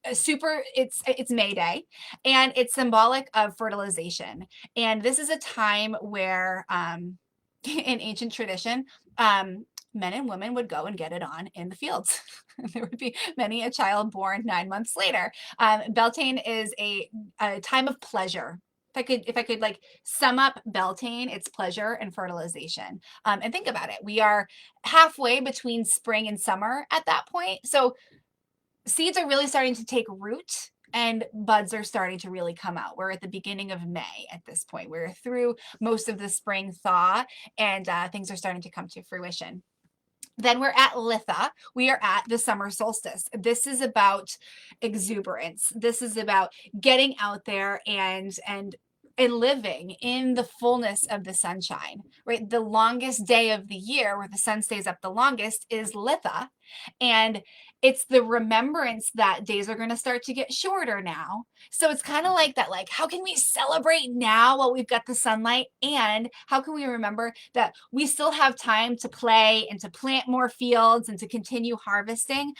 it's May Day, and it's symbolic of fertilization. And this is a time where in ancient tradition, men and women would go and get it on in the fields. There would be many a child born 9 months later. Beltane is a time of pleasure. If I could like sum up Beltane, it's pleasure and fertilization. And think about it. We are halfway between spring and summer at that point. So seeds are really starting to take root and buds are starting to really come out. We're at the beginning of May at this point. We're through most of the spring thaw and things are starting to come to fruition. Then we're at Litha. We are at the summer solstice. This is about exuberance. This is about getting out there and living in the fullness of the sunshine, right? The longest day of the year where the sun stays up the longest is Litha. And it's the remembrance that days are going to start to get shorter now. So it's kind of like that, like, how can we celebrate now while we've got the sunlight? And how can we remember that we still have time to play and to plant more fields and to continue harvesting?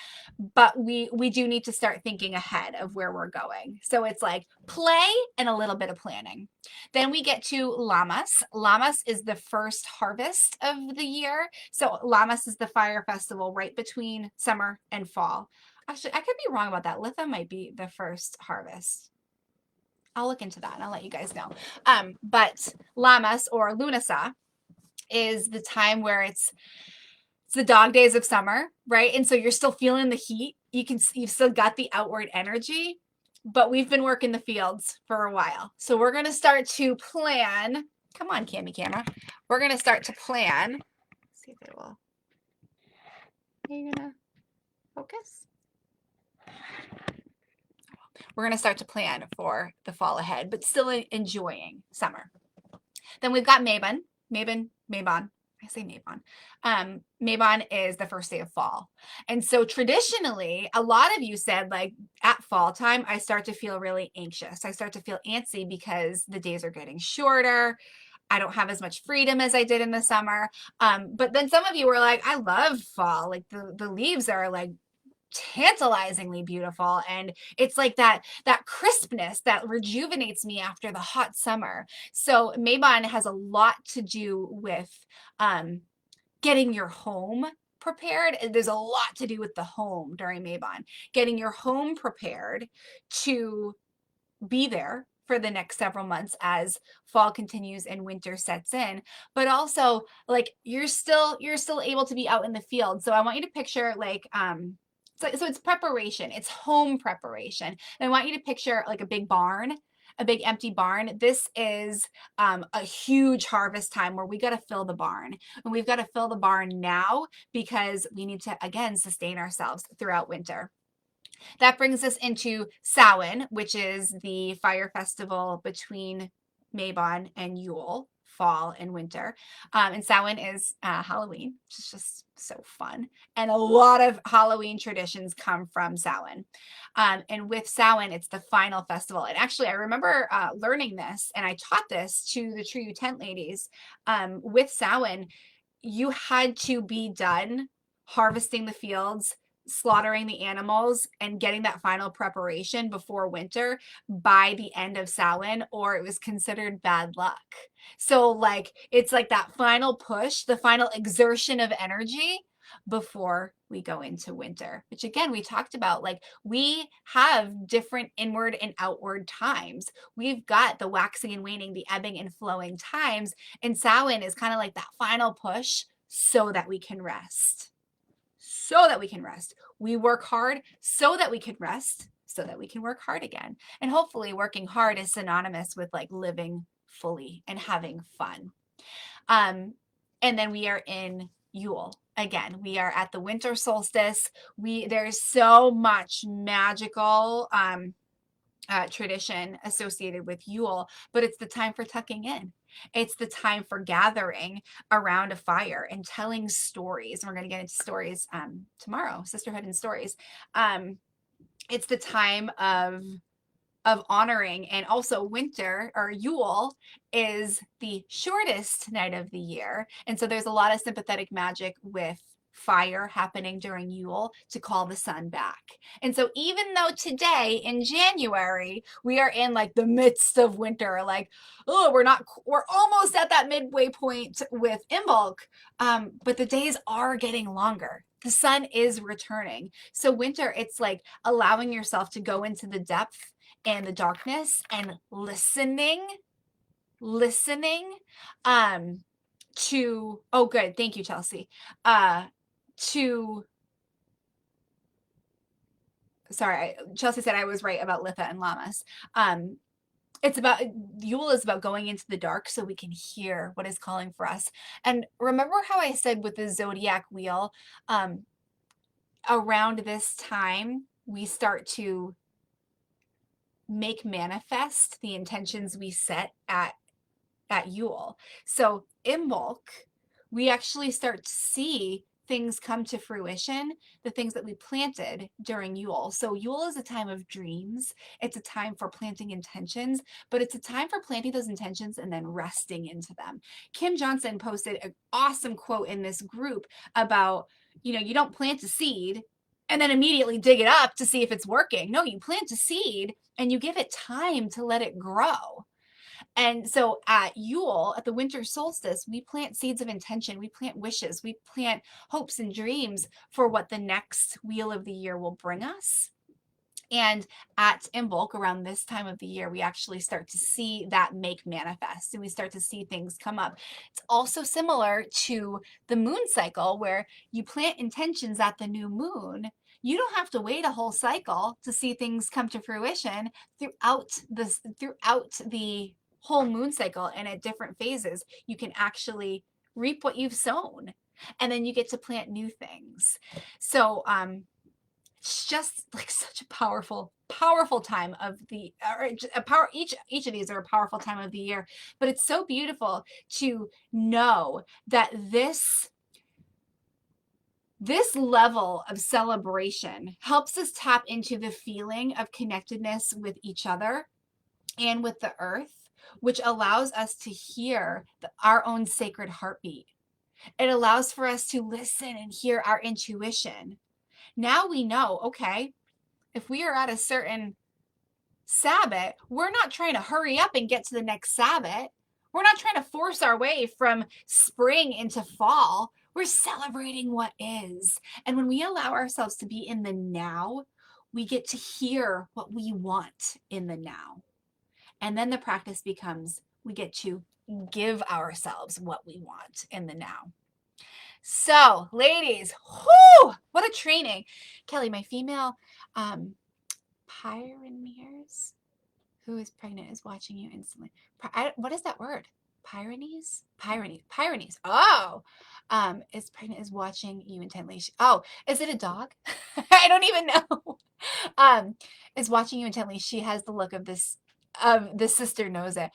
But we do need to start thinking ahead of where we're going. So it's like play and a little bit of planning. Then we get to Lammas. Lammas is the first harvest of the year. So Lammas is the fire festival right between summer and fall. Actually, I could be wrong about that. Litha might be the first harvest. I'll look into that and I'll let you guys know. But Lammas or Lunasa is the time where it's the dog days of summer, right? And so you're still feeling the heat. You've still got the outward energy, but we've been working the fields for a while. So we're going to start to plan. Come on, camera. We're going to start to plan. Let's see if it will. Are you going to focus? We're going to start to plan for the fall ahead, but still enjoying summer. Then we've got Mabon. I say Mabon. Mabon is the first day of fall. And so traditionally, a lot of you said like at fall time, I start to feel really anxious. I start to feel antsy because the days are getting shorter. I don't have as much freedom as I did in the summer. But then some of you were like, I love fall. Like the leaves are like tantalizingly beautiful, and it's like that crispness that rejuvenates me after the hot summer. So Mabon has a lot to do with getting your home prepared. There's a lot to do with the home during Mabon, getting your home prepared to be there for the next several months as fall continues and winter sets in, but also like you're still able to be out in the field. So I want you to picture like so it's preparation, it's home preparation. And I want you to picture like a big barn, a big empty barn. This is a huge harvest time where we got to fill the barn, and we've got to fill the barn now because we need to again sustain ourselves throughout winter. That brings us into Samhain, which is the fire festival between Mabon and Yule, fall and winter. And Samhain is Halloween, which is just so fun. And a lot of Halloween traditions come from Samhain. And with Samhain, it's the final festival. And actually, I remember learning this, and I taught this to the True You Tent ladies. With Samhain, you had to be done harvesting the fields, slaughtering the animals, and getting that final preparation before winter by the end of Samhain, or it was considered bad luck. So like it's like that final push, the final exertion of energy before we go into winter, which again we talked about. Like we have different inward and outward times. We've got the waxing and waning, the ebbing and flowing times, and Samhain is kind of like that final push so that we can rest. So that we can rest. We work hard so that we can rest, so that we can work hard again. And hopefully working hard is synonymous with like living fully and having fun. And then we are in Yule. Again, we are at the winter solstice. There's so much magical tradition associated with Yule, but it's the time for tucking in. It's the time for gathering around a fire and telling stories. And we're going to get into stories tomorrow, sisterhood and stories. It's the time of honoring, and also winter or Yule is the shortest night of the year. And so there's a lot of sympathetic magic with fire happening during Yule to call the sun back. And so even though today in January, we are in like the midst of winter, like, oh, we're almost at that midway point with Imbolc, but the days are getting longer. The sun is returning. So winter, it's like allowing yourself to go into the depth and the darkness and listening to, oh good, thank you, Chelsea, Chelsea said I was right about Litha and Llamas. It's about, Yule is about going into the dark so we can hear what is calling for us. And remember how I said with the zodiac wheel, around this time we start to make manifest the intentions we set at Yule. So Imbolc, we actually start to see things come to fruition, the things that we planted during Yule. So Yule is a time of dreams. It's a time for planting intentions, but it's a time for planting those intentions and then resting into them. Kim Johnson posted an awesome quote in this group about, you don't plant a seed and then immediately dig it up to see if it's working. No, you plant a seed and you give it time to let it grow. And so at Yule, at the winter solstice, we plant seeds of intention, we plant wishes, we plant hopes and dreams for what the next wheel of the year will bring us. And at Imbolc, around this time of the year, we actually start to see that make manifest, and we start to see things come up. It's also similar to the moon cycle, where you plant intentions at the new moon. You don't have to wait a whole cycle to see things come to fruition. Throughout the whole moon cycle and at different phases, you can actually reap what you've sown, and then you get to plant new things. So it's just like such a powerful time of the, or a power, each of these are a powerful time of the year, but it's so beautiful to know that this level of celebration helps us tap into the feeling of connectedness with each other and with the earth, which allows us to hear our own sacred heartbeat. It allows for us to listen and hear our intuition. Now we know, okay, if we are at a certain Sabbat, we're not trying to hurry up and get to the next Sabbat. We're not trying to force our way from spring into fall. We're celebrating what is. And when we allow ourselves to be in the now, we get to hear what we want in the now. And then the practice becomes we get to give ourselves what we want in the now. So, ladies, whoo, what a training. Kelly, my female pioneers who is pregnant is watching you instantly. What is that word? Pyrenees? Pyrenees. Oh, is pregnant is watching you intently. Is it a dog? I don't even know. Is watching you intently. She has the look of the sister knows it.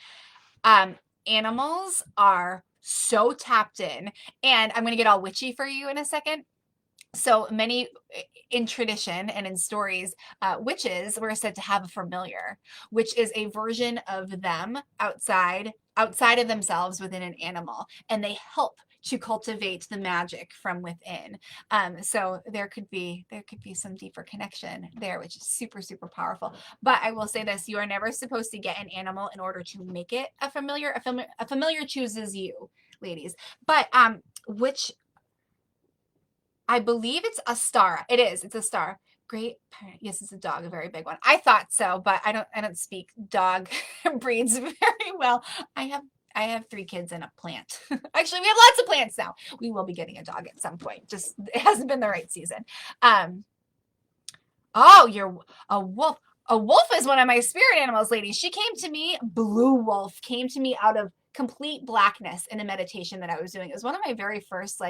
Animals are so tapped in, and I'm going to get all witchy for you in a second. So many in tradition and in stories, witches were said to have a familiar, which is a version of them outside of themselves within an animal, and they help to cultivate the magic from within. So there could be some deeper connection there, which is super, super powerful. But I will say this: you are never supposed to get an animal in order to make it a familiar. A familiar chooses you, ladies. But which I believe it's a star. It is. It's a star. Great. Yes, it's a dog, a very big one. I thought so, but I don't speak dog breeds very well. I have 3 kids and a plant. Actually, we have lots of plants now. We will be getting a dog at some point. Just it hasn't been the right season. You're a wolf. A wolf is one of my spirit animals, ladies. She came to me, blue wolf, came to me out of complete blackness in a meditation that I was doing. It was one of my very first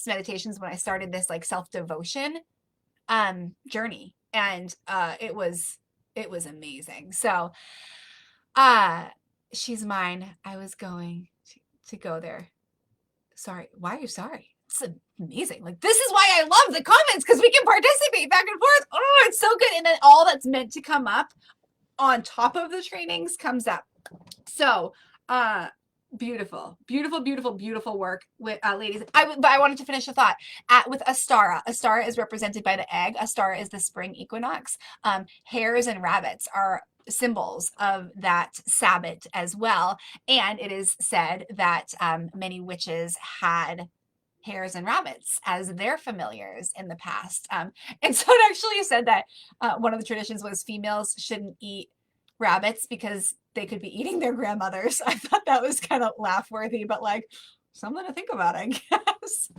meditations when I started this self-devotion journey, and it was amazing. So she's mine. I was going to go there. Sorry, why are you sorry? It's amazing. This is why I love the comments, because we can participate back and forth. Oh, it's so good. And then all that's meant to come up on top of the trainings comes up. So beautiful work with ladies. But I wanted to finish a thought with Astara. Astara is represented by the egg. Astara is the spring equinox. Hares and rabbits are symbols of that Sabbat as well. And it is said that many witches had hares and rabbits as their familiars in the past. And so it actually said that one of the traditions was females shouldn't eat rabbits because they could be eating their grandmothers. I thought that was kind of laugh worthy, but something to think about, I guess.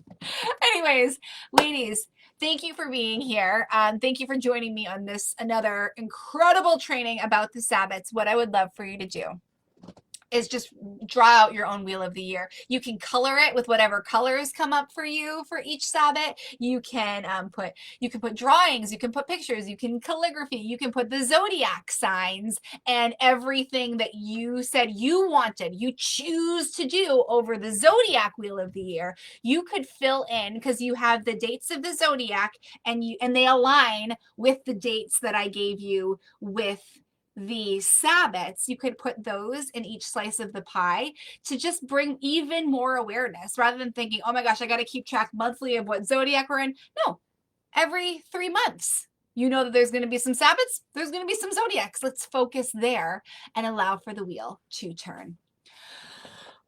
Anyways, ladies, thank you for being here. Thank you for joining me on this another incredible training about the Sabbats. What I would love for you to do is just draw out your own wheel of the year. You can color it with whatever colors come up for you for each Sabbat. You can put drawings, you can put pictures, you can calligraphy, you can put the zodiac signs and everything that you said you wanted. You choose to do over the zodiac wheel of the year. You could fill in because you have the dates of the zodiac and they align with the dates that I gave you with the Sabbats. You could put those in each slice of the pie to just bring even more awareness rather than thinking, oh my gosh, I got to keep track monthly of what zodiac we're in. No, every 3 months, you know that there's going to be some Sabbats, there's going to be some zodiacs. Let's focus there and allow for the wheel to turn.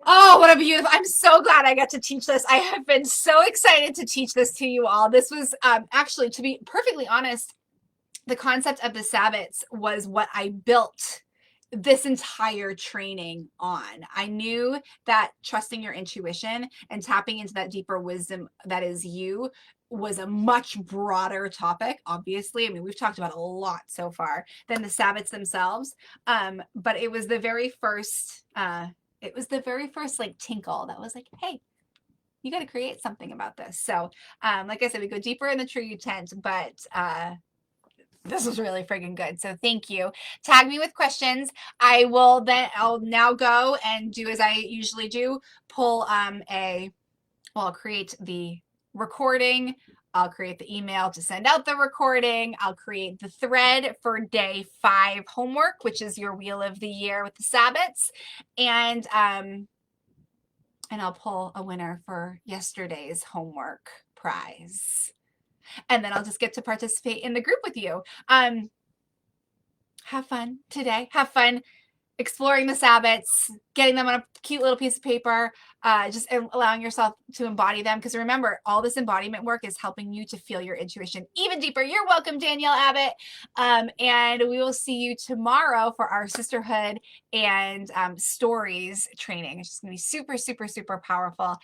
Oh, what a beautiful, I'm so glad I got to teach this. I have been so excited to teach this to you all. This was actually, to be perfectly honest, the concept of the Sabbats was what I built this entire training on. I knew that trusting your intuition and tapping into that deeper wisdom that is you was a much broader topic. Obviously, I mean, we've talked about a lot so far than the Sabbats themselves. But it was the very first, tinkle that was like, hey, you got to create something about this. So, like I said, we go deeper in the true intent, but this was really friggin' good. So thank you. Tag me with questions. I'll now go and do as I usually do, I'll create the recording. I'll create the email to send out the recording. I'll create the thread for day 5 homework, which is your wheel of the year with the Sabbats. And I'll pull a winner for yesterday's homework prize. And then I'll just get to participate in the group with you. Have fun today. Have fun exploring the Sabbats, getting them on a cute little piece of paper, just allowing yourself to embody them. Because remember, all this embodiment work is helping you to feel your intuition even deeper. You're welcome, Danielle Abbott. And we will see you tomorrow for our sisterhood and stories training. It's just going to be super, super, super powerful.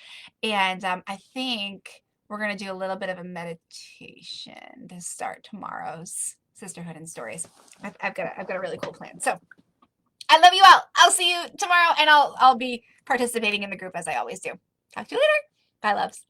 And I think we're going to do a little bit of a meditation to start tomorrow's sisterhood and stories. I've got a really cool plan. So I love you all. I'll see you tomorrow, and I'll be participating in the group as I always do. Talk to you later. Bye, loves.